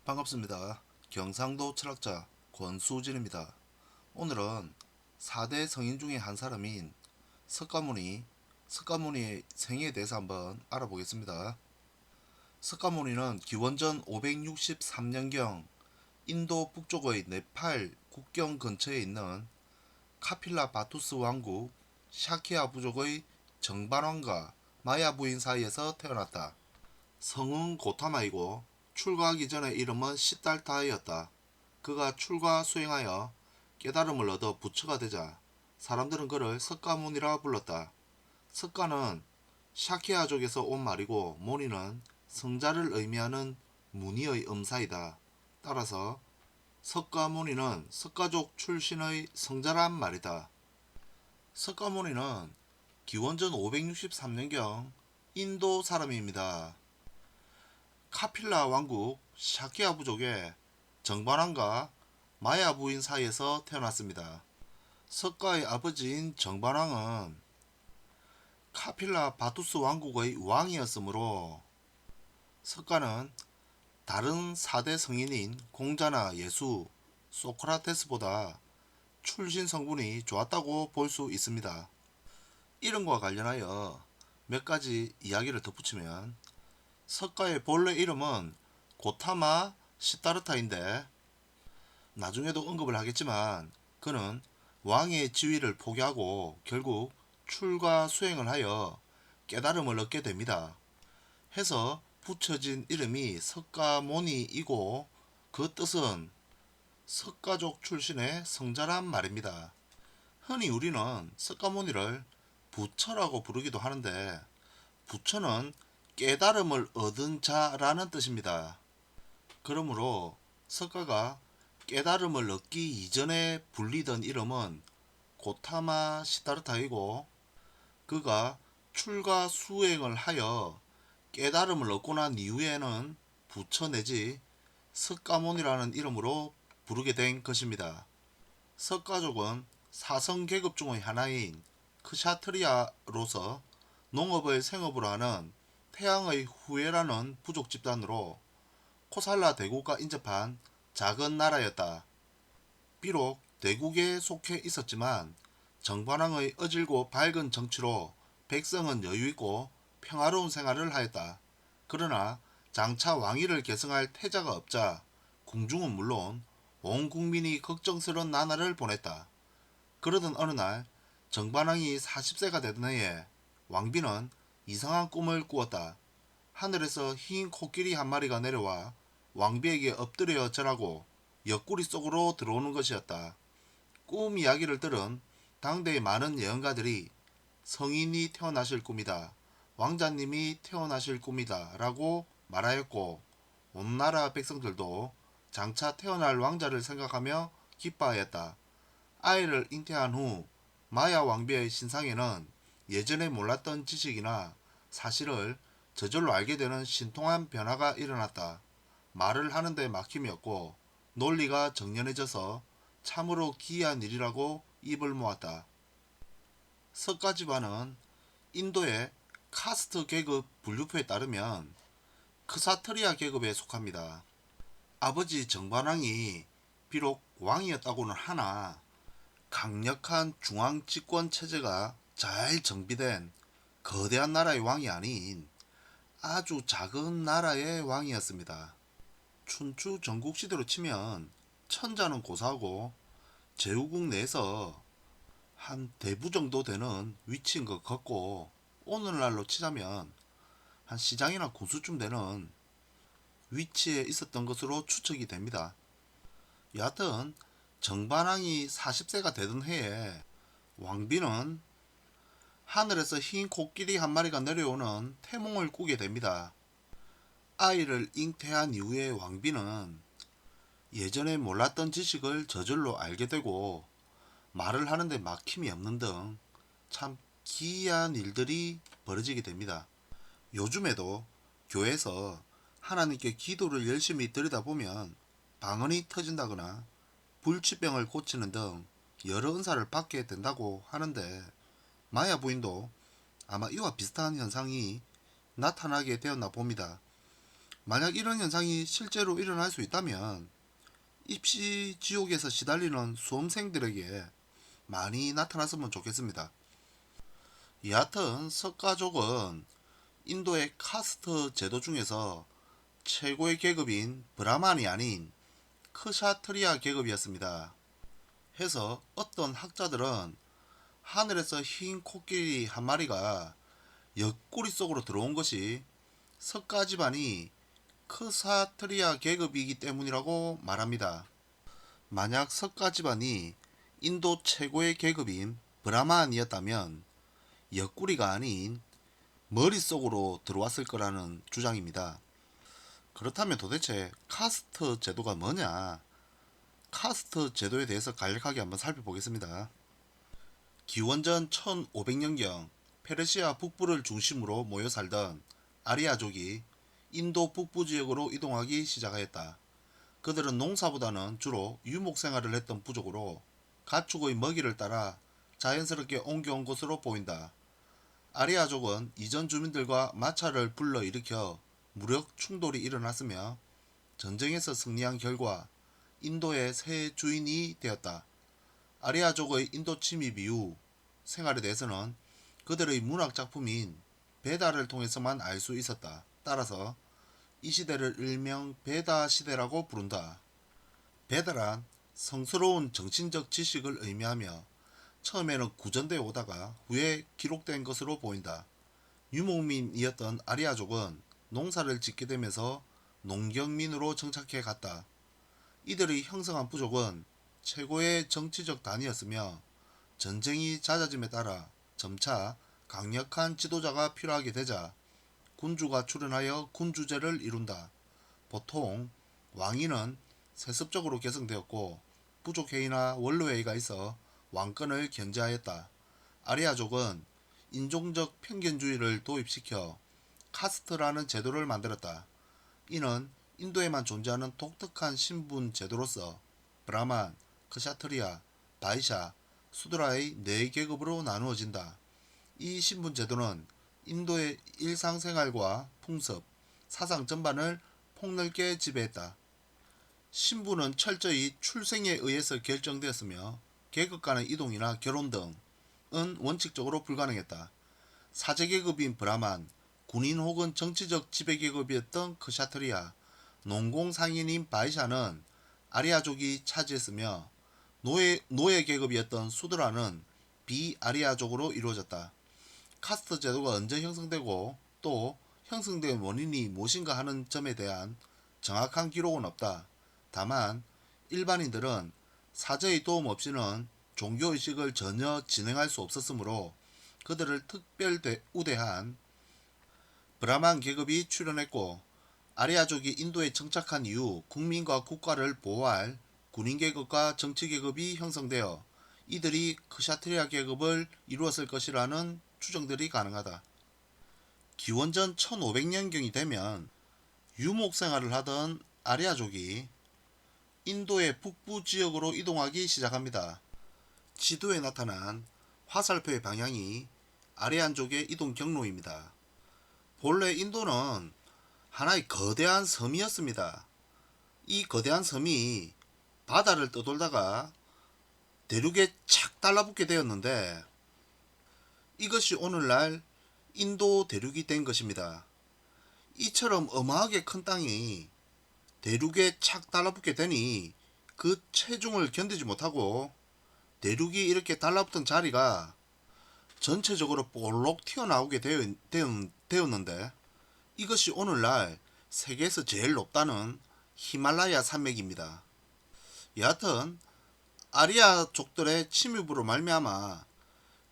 반갑습니다. 경상도 철학자 권수진입니다. 오늘은 4대 성인 중에 한 사람인 석가모니의 생애에 대해서 한번 알아보겠습니다. 석가모니는 기원전 563년경 인도 북쪽의 네팔 국경 근처에 있는 카필라 바투스 왕국 샤키아 부족의 정반왕과 마야 부인 사이에서 태어났다. 성은 고타마이고 출가하기 전의 이름은 시달타였다. 그가 출가 수행하여 깨달음을 얻어 부처가 되자 사람들은 그를 석가모니라 불렀다. 석가는 샤키아족에서 온 말이고 모니는 성자를 의미하는 무니의 음사이다. 따라서 석가모니는 석가족 출신의 성자란 말이다. 석가모니는 기원전 563년경 인도 사람입니다. 카필라 왕국 샤키아 부족의 정반왕과 마야 부인 사이에서 태어났습니다. 석가의 아버지인 정반왕은 카필라 바투스 왕국의 왕이었으므로 석가는 다른 4대 성인인 공자나 예수, 소크라테스보다 출신 성분이 좋았다고 볼 수 있습니다. 이름과 관련하여 몇 가지 이야기를 덧붙이면 석가의 본래 이름은 고타마 시타르타인데 나중에도 언급을 하겠지만 그는 왕의 지위를 포기하고 결국 출가 수행을 하여 깨달음을 얻게 됩니다. 해서 붙여진 이름이 석가모니이고 그 뜻은 석가족 출신의 성자란 말입니다. 흔히 우리는 석가모니를 부처라고 부르기도 하는데 부처는 깨달음을 얻은 자라는 뜻입니다. 그러므로 석가가 깨달음을 얻기 이전에 불리던 이름은 고타마 시타르타이고 그가 출가 수행을 하여 깨달음을 얻고 난 이후에는 부처 내지 석가모니라는 이름으로 부르게 된 것입니다. 석가족은 사성 계급 중의 하나인 크샤트리아로서 농업을 생업으로 하는 태양의 후예라는 부족 집단으로 코살라 대국과 인접한 작은 나라였다. 비록 대국에 속해 있었지만 정반왕의 어질고 밝은 정치로 백성은 여유있고 평화로운 생활을 하였다. 그러나 장차 왕위를 계승할 태자가 없자 궁중은 물론 온 국민이 걱정스러운 나날을 보냈다. 그러던 어느 날 정반왕이 40세가 되던 해에 왕비는 이상한 꿈을 꾸었다. 하늘에서 흰 코끼리 한 마리가 내려와 왕비에게 엎드려 절하고 옆구리 속으로 들어오는 것이었다. 꿈 이야기를 들은 당대의 많은 예언가들이 성인이 태어나실 꿈이다. 왕자님이 태어나실 꿈이다. 라고 말하였고 온 나라 백성들도 장차 태어날 왕자를 생각하며 기뻐하였다. 아이를 잉태한 후 마야 왕비의 신상에는 예전에 몰랐던 지식이나 사실을 저절로 알게 되는 신통한 변화가 일어났다. 말을 하는데 막힘이 없고 논리가 정연해져서 참으로 기이한 일이라고 입을 모았다. 석가 집안은 인도의 카스트 계급 분류표에 따르면 크사트리아 계급에 속합니다. 아버지 정반왕이 비록 왕이었다고는 하나 강력한 중앙 집권 체제가 잘 정비된 거대한 나라의 왕이 아닌 아주 작은 나라의 왕이었습니다. 춘추 전국시대로 치면 천자는 고사하고 제후국 내에서 한 대부 정도 되는 위치인 것 같고 오늘날로 치자면 한 시장이나 군수쯤 되는 위치에 있었던 것으로 추측이 됩니다. 여하튼 정반왕이 40세가 되던 해에 왕비는 하늘에서 흰 코끼리 한 마리가 내려오는 태몽을 꾸게 됩니다. 아이를 잉태한 이후에 왕비는 예전에 몰랐던 지식을 저절로 알게 되고 말을 하는데 막힘이 없는 등 참 기이한 일들이 벌어지게 됩니다. 요즘에도 교회에서 하나님께 기도를 열심히 드리다 보면 방언이 터진다거나 불치병을 고치는 등 여러 은사를 받게 된다고 하는데 마야 부인도 아마 이와 비슷한 현상이 나타나게 되었나 봅니다. 만약 이런 현상이 실제로 일어날 수 있다면 입시 지옥에서 시달리는 수험생들에게 많이 나타났으면 좋겠습니다. 여하튼 석가족은 인도의 카스트 제도 중에서 최고의 계급인 브라만이 아닌 크샤트리아 계급이었습니다. 해서 어떤 학자들은 하늘에서 흰 코끼리 한 마리가 옆구리 속으로 들어온 것이 석가 집안이 크사트리아 계급이기 때문이라고 말합니다. 만약 석가 집안이 인도 최고의 계급인 브라만이었다면 옆구리가 아닌 머릿속으로 들어왔을 거라는 주장입니다. 그렇다면 도대체 카스트 제도가 뭐냐? 카스트 제도에 대해서 간략하게 한번 살펴보겠습니다. 기원전 1500년경 페르시아 북부를 중심으로 모여 살던 아리아족이 인도 북부 지역으로 이동하기 시작하였다. 그들은 농사보다는 주로 유목 생활을 했던 부족으로 가축의 먹이를 따라 자연스럽게 옮겨온 것으로 보인다. 아리아족은 이전 주민들과 마찰을 불러일으켜 무력 충돌이 일어났으며 전쟁에서 승리한 결과 인도의 새 주인이 되었다. 아리아족의 인도 침입 이후 생활에 대해서는 그들의 문학 작품인 베다를 통해서만 알 수 있었다. 따라서 이 시대를 일명 베다 시대라고 부른다. 베다란 성스러운 정신적 지식을 의미하며 처음에는 구전되어 오다가 후에 기록된 것으로 보인다. 유목민이었던 아리아족은 농사를 짓게 되면서 농경민으로 정착해 갔다. 이들이 형성한 부족은 최고의 정치적 단위였으며 전쟁이 잦아짐에 따라 점차 강력한 지도자가 필요하게 되자 군주가 출현하여 군주제를 이룬다. 보통 왕위는 세습적으로 계승되었고 부족회의나 원로회의가 있어 왕권을 견제하였다. 아리아족은 인종적 편견주의를 도입시켜 카스트라는 제도를 만들었다. 이는 인도에만 존재하는 독특한 신분 제도로서 브라만, 크샤트리아, 바이샤, 수드라의 4계급으로 나누어진다. 이 신분 제도는 인도의 일상생활과 풍습, 사상 전반을 폭넓게 지배했다. 신분은 철저히 출생에 의해서 결정되었으며 계급 간의 이동이나 결혼 등은 원칙적으로 불가능했다. 사제계급인 브라만, 군인 혹은 정치적 지배계급이었던 크샤트리아, 농공상인인 바이샤는 아리아족이 차지했으며 노예계급이었던 수드라는 비아리아족으로 이루어졌다. 카스트 제도가 언제 형성되고 또 형성된 원인이 무엇인가 하는 점에 대한 정확한 기록은 없다. 다만 일반인들은 사제의 도움 없이는 종교의식을 전혀 진행할 수 없었으므로 그들을 특별 우대한 브라만 계급이 출현했고 아리아족이 인도에 정착한 이후 국민과 국가를 보호할 군인계급과 정치계급이 형성되어 이들이 크샤트리아 계급을 이루었을 것이라는 추정들이 가능하다. 기원전 1500년경이 되면 유목생활을 하던 아리아족이 인도의 북부 지역으로 이동하기 시작합니다. 지도에 나타난 화살표의 방향이 아리안족의 이동 경로입니다. 본래 인도는 하나의 거대한 섬이었습니다. 이 거대한 섬이 바다를 떠돌다가 대륙에 착 달라붙게 되었는데 이것이 오늘날 인도 대륙이 된 것입니다. 이처럼 어마하게 큰 땅이 대륙에 착 달라붙게 되니 그 체중을 견디지 못하고 대륙이 이렇게 달라붙은 자리가 전체적으로 볼록 튀어나오게 되었는데 이것이 오늘날 세계에서 제일 높다는 히말라야 산맥입니다. 여하튼 아리아족들의 침입으로 말미암아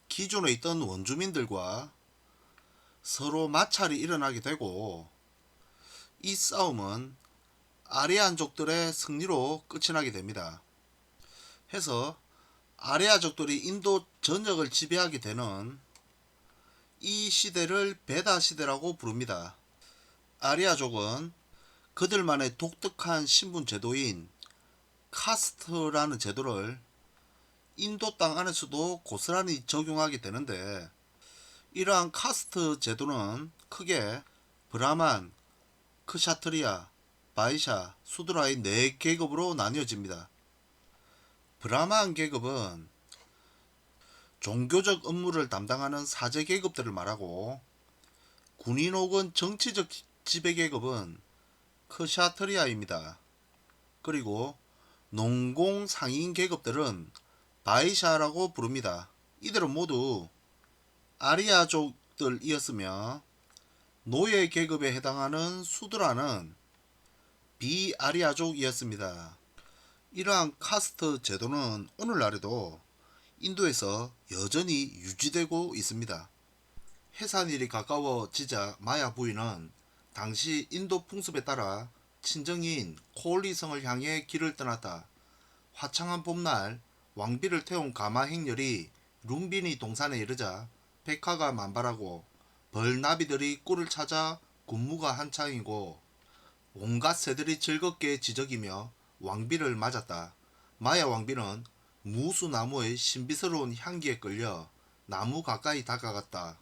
기존에 있던 원주민들과 서로 마찰이 일어나게 되고 이 싸움은 아리안족들의 승리로 끝이 나게 됩니다. 해서 아리아족들이 인도 전역을 지배하게 되는 이 시대를 베다 시대라고 부릅니다. 아리아족은 그들만의 독특한 신분 제도인 카스트라는 제도를 인도 땅 안에서도 고스란히 적용하게 되는데 이러한 카스트 제도는 크게 브라만, 크샤트리아, 바이샤, 수드라의 4계급으로 나뉘어집니다. 브라만 계급은 종교적 업무를 담당하는 사제 계급들을 말하고, 군인 혹은 정치적 지배 계급은 크샤트리아입니다. 그리고 농공 상인 계급들은 바이샤라고 부릅니다. 이들은 모두 아리아족들이었으며, 노예 계급에 해당하는 수드라는 비아리아족이었습니다. 이러한 카스트 제도는 오늘날에도 인도에서 여전히 유지되고 있습니다. 해산일이 가까워지자 마야 부인은 당시 인도 풍습에 따라 친정인 코올리성을 향해 길을 떠났다. 화창한 봄날 왕비를 태운 가마 행렬이 룸비니 동산에 이르자 백화가 만발하고 벌나비들이 꿀을 찾아 군무가 한창이고 온갖 새들이 즐겁게 지저귀며 왕비를 맞았다. 마야 왕비는 무수나무의 신비스러운 향기에 끌려 나무 가까이 다가갔다.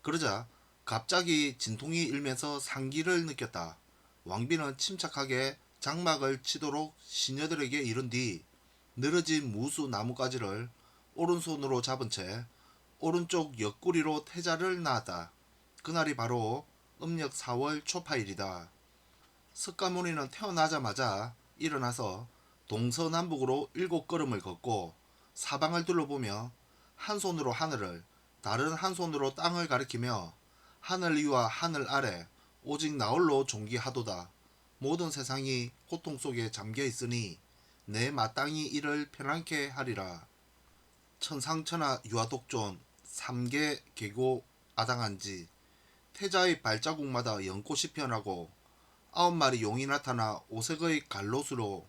그러자 갑자기 진통이 일면서 상기를 느꼈다. 왕비는 침착하게 장막을 치도록 시녀들에게 이른 뒤 늘어진 무수 나뭇가지를 오른손으로 잡은 채 오른쪽 옆구리로 태자를 낳았다. 그날이 바로 음력 4월 초파일이다. 석가모니는 태어나자마자 일어나서 동서남북으로 7걸음을 걷고 사방을 둘러보며 한 손으로 하늘을 다른 한 손으로 땅을 가리키며 하늘 위와 하늘 아래 오직 나홀로 존귀하도다. 모든 세상이 고통 속에 잠겨 있으니 내 마땅히 이를 편안케 하리라. 천상천하 유아독존 3개 계고 아당한지 태자의 발자국마다 연꽃이 피어나고 9마리 용이 나타나 오색의 갈롯으로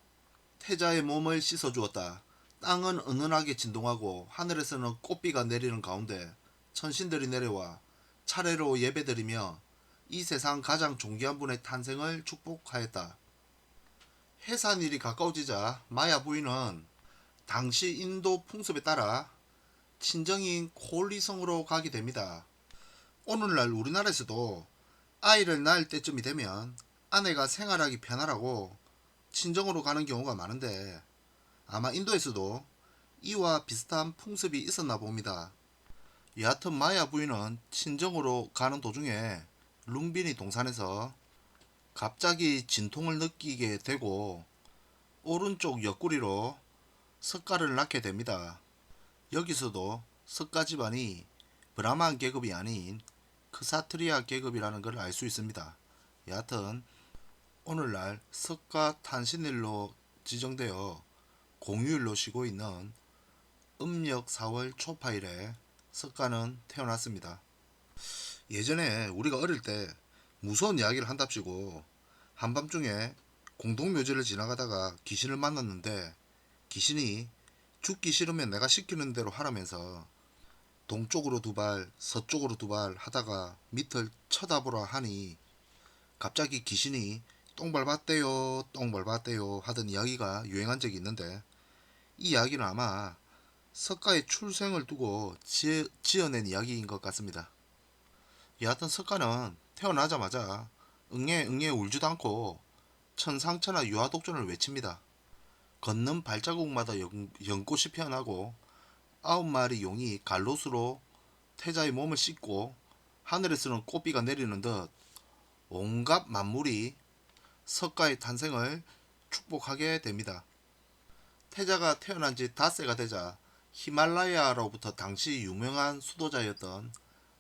태자의 몸을 씻어주었다. 땅은 은은하게 진동하고 하늘에서는 꽃비가 내리는 가운데 천신들이 내려와 차례로 예배드리며 이 세상 가장 존귀한 분의 탄생을 축복하였다. 해산일이 가까워지자 마야 부인은 당시 인도 풍습에 따라 친정인 콜리성으로 가게 됩니다. 오늘날 우리나라에서도 아이를 낳을 때쯤이 되면 아내가 생활하기 편하라고 친정으로 가는 경우가 많은데, 아마 인도에서도 이와 비슷한 풍습이 있었나 봅니다. 여하튼 마야 부인은 친정으로 가는 도중에 룸비니 동산에서 갑자기 진통을 느끼게 되고 오른쪽 옆구리로 석가를 낳게 됩니다. 여기서도 석가 집안이 브라만 계급이 아닌 크사트리아 계급이라는 걸 알 수 있습니다. 여하튼 오늘날 석가 탄신일로 지정되어 공휴일로 쉬고 있는 음력 4월 초파일에 석가는 태어났습니다. 예전에 우리가 어릴 때 무서운 이야기를 한답시고 한밤중에 공동묘지를 지나가다가 귀신을 만났는데, 귀신이 죽기 싫으면 내가 시키는 대로 하라면서 동쪽으로 2발, 서쪽으로 2발 하다가 밑을 쳐다보라 하니 갑자기 귀신이 똥 밟았대요, 똥 밟았대요 하던 이야기가 유행한 적이 있는데, 이 이야기는 아마 석가의 출생을 두고 지어낸 이야기인 것 같습니다. 여하튼 석가는 태어나자마자 응애 응애 울지도 않고 천상천하 유아독존을 외칩니다. 걷는 발자국마다 연꽃이 피어나고 9마리 용이 갈롯으로 태자의 몸을 씻고 하늘에서는 꽃비가 내리는 듯 온갖 만물이 석가의 탄생을 축복하게 됩니다. 태자가 태어난 지 닷새가 되자 히말라야로부터 당시 유명한 수도자였던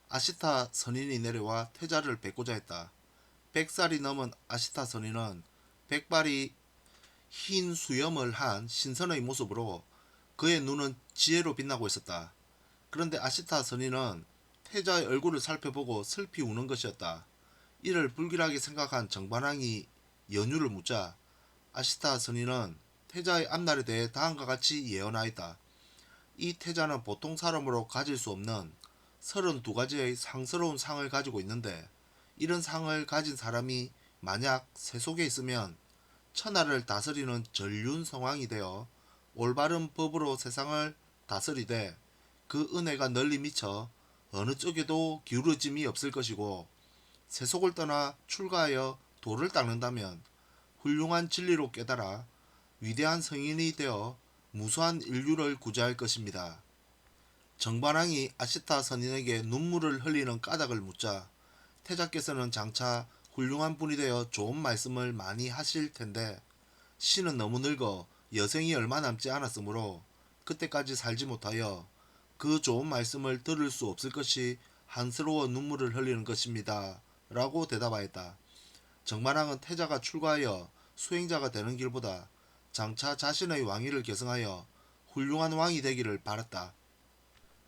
아시타 선인이 내려와 태자를 뵙고자 했다. 100살이 넘은 아시타 선인은 백발이 흰 수염을 한 신선의 모습으로 그의 눈은 지혜로 빛나고 있었다. 그런데 아시타 선인은 태자의 얼굴을 살펴보고 슬피 우는 것이었다. 이를 불길하게 생각한 정반왕이 연유를 묻자 아시타 선인은 태자의 앞날에 대해 다음과 같이 예언하였다. 이 태자는 보통 사람으로 가질 수 없는 32가지의 상스러운 상을 가지고 있는데, 이런 상을 가진 사람이 만약 세속에 있으면 천하를 다스리는 전륜 성왕이 되어 올바른 법으로 세상을 다스리되 그 은혜가 널리 미쳐 어느 쪽에도 기울어짐이 없을 것이고, 세속을 떠나 출가하여 돌을 닦는다면 훌륭한 진리로 깨달아 위대한 성인이 되어 무수한 인류를 구제할 것입니다. 정반왕이 아시타 선인에게 눈물을 흘리는 까닭을 묻자 태자께서는 장차 훌륭한 분이 되어 좋은 말씀을 많이 하실 텐데 신은 너무 늙어 여생이 얼마 남지 않았으므로 그때까지 살지 못하여 그 좋은 말씀을 들을 수 없을 것이 한스러워 눈물을 흘리는 것입니다. 라고 대답하였다. 정반왕은 태자가 출가하여 수행자가 되는 길보다 장차 자신의 왕위를 계승하여 훌륭한 왕이 되기를 바랐다.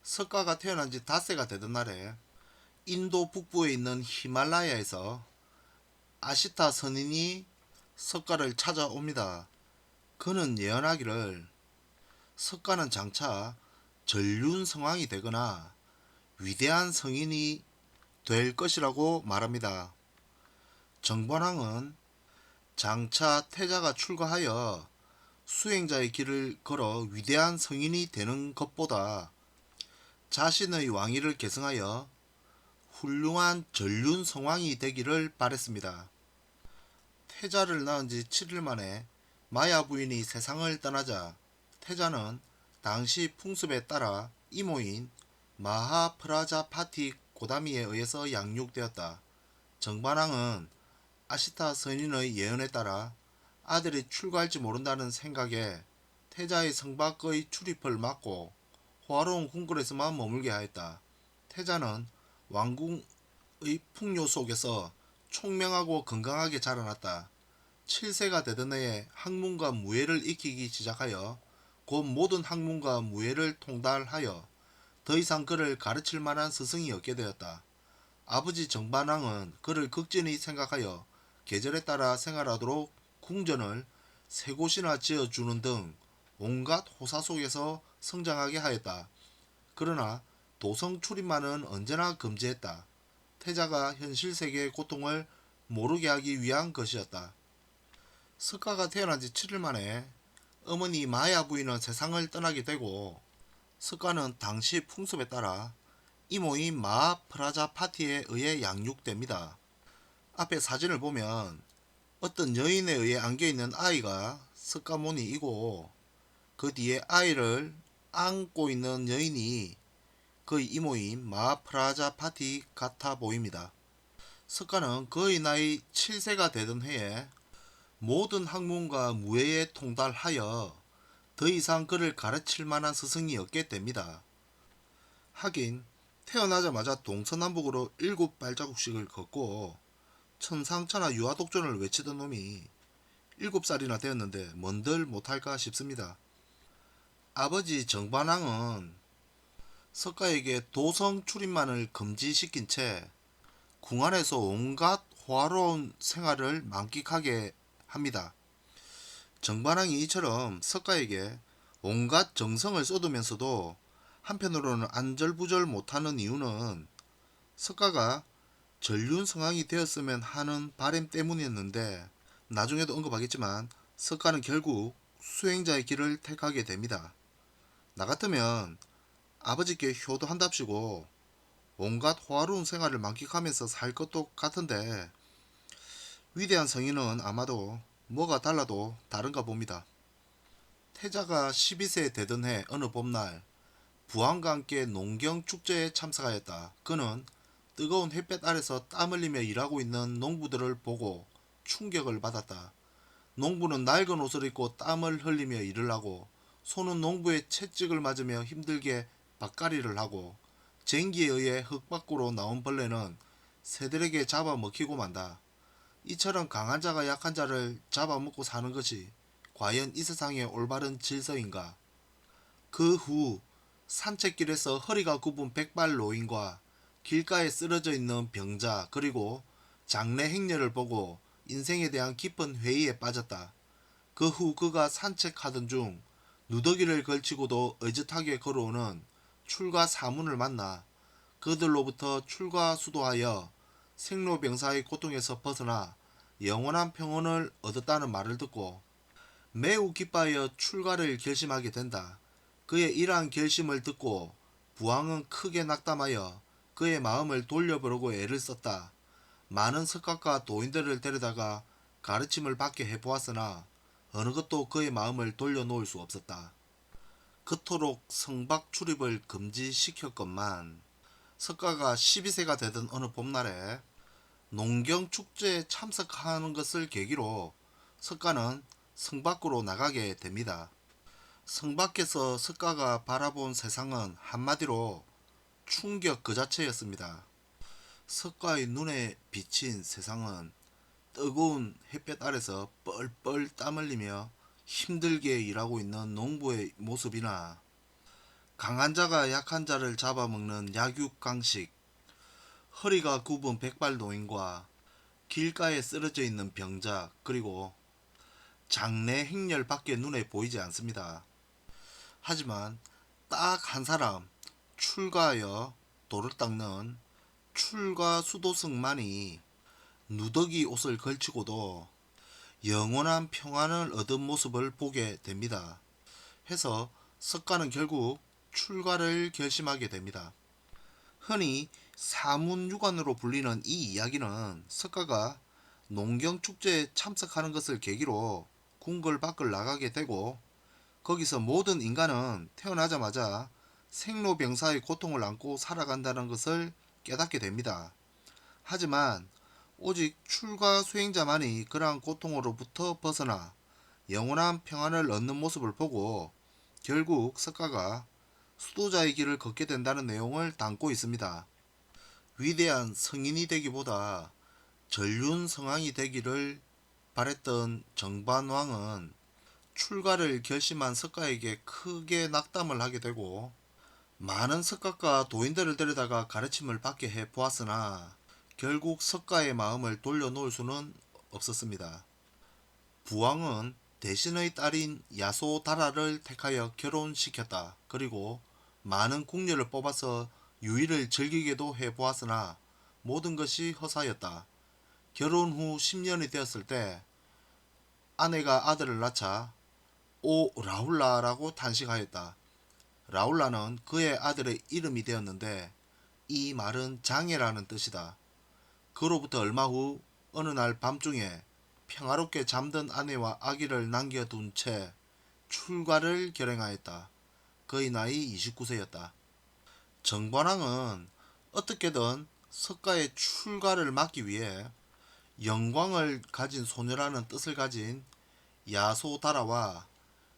석가가 태어난 지 닷새가 되던 날에 인도 북부에 있는 히말라야에서 아시타 선인이 석가를 찾아옵니다. 그는 예언하기를 석가는 장차 전륜성왕이 되거나 위대한 성인이 될 것이라고 말합니다. 정반왕은 장차 태자가 출가하여 수행자의 길을 걸어 위대한 성인이 되는 것보다 자신의 왕위를 계승하여 훌륭한 전륜성왕이 되기를 바랬습니다. 태자를 낳은 지 7일 만에 마야 부인이 세상을 떠나자 태자는 당시 풍습에 따라 이모인 마하프라자파티 고다미에 의해서 양육되었다. 정반왕은 아시타 선인의 예언에 따라 아들이 출가할지 모른다는 생각에 태자의 성밖의 출입을 막고 호화로운 궁궐에서만 머물게 하였다. 태자는 왕궁의 풍요 속에서 총명하고 건강하게 자라났다. 7세가 되던 해에 학문과 무예를 익히기 시작하여 곧 모든 학문과 무예를 통달하여 더 이상 그를 가르칠 만한 스승이 없게 되었다. 아버지 정반왕은 그를 극진히 생각하여 계절에 따라 생활하도록 궁전을 3곳이나 지어주는 등 온갖 호사 속에서 성장하게 하였다. 그러나 도성 출입만은 언제나 금지했다. 태자가 현실 세계의 고통을 모르게 하기 위한 것이었다. 석가가 태어난 지 7일 만에 어머니 마야 부인은 세상을 떠나게 되고 석가는 당시 풍습에 따라 이모인 마하프라자파티에 의해 양육됩니다. 앞에 사진을 보면 어떤 여인에 의해 안겨있는 아이가 석가모니이고 그 뒤에 아이를 안고 있는 여인이 그의 이모인 마하프라자파티 같아 보입니다. 석가는 그의 나이 7세가 되던 해에 모든 학문과 무예에 통달하여 더 이상 그를 가르칠 만한 스승이 없게 됩니다. 하긴 태어나자마자 동서남북으로 7발자국씩을 걷고 천상천하 유아독존을 외치던 놈이 7살이나 되었는데 뭔들 못할까 싶습니다. 아버지 정반왕은 석가에게 도성 출입만을 금지시킨 채 궁안에서 온갖 호화로운 생활을 만끽하게 합니다. 정반왕이 이처럼 석가에게 온갖 정성을 쏟으면서도 한편으로는 안절부절 못하는 이유는 석가가 전륜성왕이 되었으면 하는 바람 때문이었는데 나중에도 언급하겠지만 석가는 결국 수행자의 길을 택하게 됩니다. 나 같으면 아버지께 효도한답시고 온갖 호화로운 생활을 만끽하면서 살 것도 같은데 위대한 성인은 아마도 뭐가 달라도 다른가 봅니다. 태자가 12세 되던 해 어느 봄날 부왕과 함께 농경 축제에 참석하였다. 그는 뜨거운 햇볕 아래서 땀 흘리며 일하고 있는 농부들을 보고 충격을 받았다. 농부는 낡은 옷을 입고 땀을 흘리며 일을 하고 소는 농부의 채찍을 맞으며 힘들게 밭갈이를 하고 쟁기에 의해 흙 밖으로 나온 벌레는 새들에게 잡아먹히고 만다. 이처럼 강한 자가 약한 자를 잡아먹고 사는 것이 과연 이 세상의 올바른 질서인가? 그 후 산책길에서 허리가 굽은 백발 노인과 길가에 쓰러져 있는 병자 그리고 장래 행렬을 보고 인생에 대한 깊은 회의에 빠졌다. 그 후 그가 산책하던 중 누더기를 걸치고도 의젓하게 걸어오는 출가 사문을 만나 그들로부터 출가 수도하여 생로병사의 고통에서 벗어나 영원한 평온을 얻었다는 말을 듣고 매우 기뻐하여 출가를 결심하게 된다. 그의 이러한 결심을 듣고 부왕은 크게 낙담하여 그의 마음을 돌려보려고 애를 썼다. 많은 석가과 도인들을 데려다가 가르침을 받게 해보았으나 어느 것도 그의 마음을 돌려놓을 수 없었다. 그토록 성박 출입을 금지시켰건만 석가가 12세가 되던 어느 봄날에 농경 축제에 참석하는 것을 계기로 석가는 성 밖으로 나가게 됩니다. 성 밖에서 석가가 바라본 세상은 한마디로 충격 그 자체였습니다. 석가의 눈에 비친 세상은 뜨거운 햇볕 아래서 뻘뻘 땀 흘리며 힘들게 일하고 있는 농부의 모습이나 강한 자가 약한 자를 잡아먹는 약육강식, 허리가 굽은 백발 노인과 길가에 쓰러져 있는 병자, 그리고 장래 행렬밖에 눈에 보이지 않습니다. 하지만 딱 한 사람, 출가하여 돌을 닦는 출가 수도승만이 누더기 옷을 걸치고도 영원한 평안을 얻은 모습을 보게 됩니다. 해서 석가는 결국 출가를 결심하게 됩니다. 흔히 사문유관으로 불리는 이 이야기는 석가가 농경축제에 참석하는 것을 계기로 궁궐 밖을 나가게 되고, 거기서 모든 인간은 태어나자마자 생로병사의 고통을 안고 살아간다는 것을 깨닫게 됩니다. 하지만 오직 출가 수행자만이 그러한 고통으로부터 벗어나 영원한 평안을 얻는 모습을 보고 결국 석가가 수도자의 길을 걷게 된다는 내용을 담고 있습니다. 위대한 성인이 되기보다 전륜성왕이 되기를 바랬던 정반왕은 출가를 결심한 석가에게 크게 낙담을 하게 되고, 많은 석가과 도인들을 데려다가 가르침을 받게 해 보았으나 결국 석가의 마음을 돌려놓을 수는 없었습니다. 부왕은 대신의 딸인 야소다라를 택하여 결혼시켰다. 그리고 많은 궁녀를 뽑아서 유의를 즐기게도 해보았으나 모든 것이 허사였다. 결혼 후 10년이 되었을 때 아내가 아들을 낳자 오 라훌라라고 탄식하였다. 라훌라는 그의 아들의 이름이 되었는데 이 말은 장애라는 뜻이다. 그로부터 얼마 후 어느 날 밤중에 평화롭게 잠든 아내와 아기를 남겨둔 채 출가를 결행하였다. 그의 나이 29세였다. 정관왕은 어떻게든 석가의 출가를 막기 위해 영광을 가진 소녀라는 뜻을 가진 야소다라와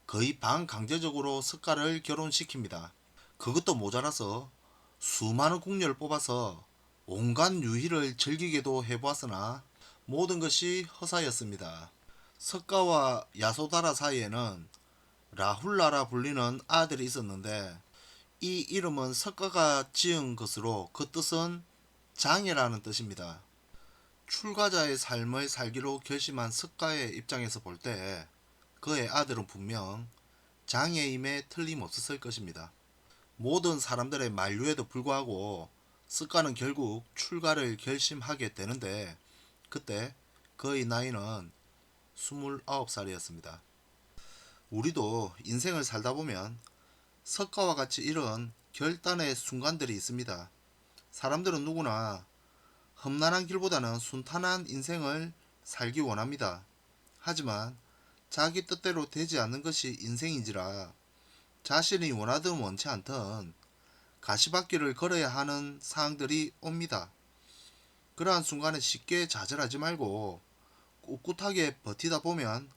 거의 반강제적으로 석가를 결혼시킵니다. 그것도 모자라서 수많은 궁녀를 뽑아서 온갖 유희를 즐기게도 해보았으나 모든 것이 허사였습니다. 석가와 야소다라 사이에는 라훌라라 불리는 아들이 있었는데 이 이름은 석가가 지은 것으로 그 뜻은 장애라는 뜻입니다. 출가자의 삶을 살기로 결심한 석가의 입장에서 볼 때 그의 아들은 분명 장애임에 틀림없었을 것입니다. 모든 사람들의 만류에도 불구하고 석가는 결국 출가를 결심하게 되는데 그때 그의 나이는 29살이었습니다. 우리도 인생을 살다 보면 석가와 같이 이런 결단의 순간들이 있습니다. 사람들은 누구나 험난한 길보다는 순탄한 인생을 살기 원합니다. 하지만 자기 뜻대로 되지 않는 것이 인생인지라 자신이 원하든 원치 않든 가시밭길을 걸어야 하는 상황들이 옵니다. 그러한 순간에 쉽게 좌절하지 말고 꿋꿋하게 버티다 보면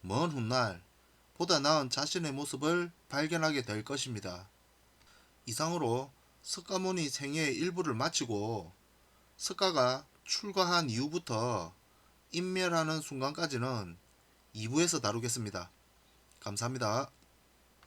먼 훗날 보다 나은 자신의 모습을 발견하게 될 것입니다. 이상으로 석가모니 생애의 일부를 마치고 석가가 출가한 이후부터 인멸하는 순간까지는 2부에서 다루겠습니다. 감사합니다.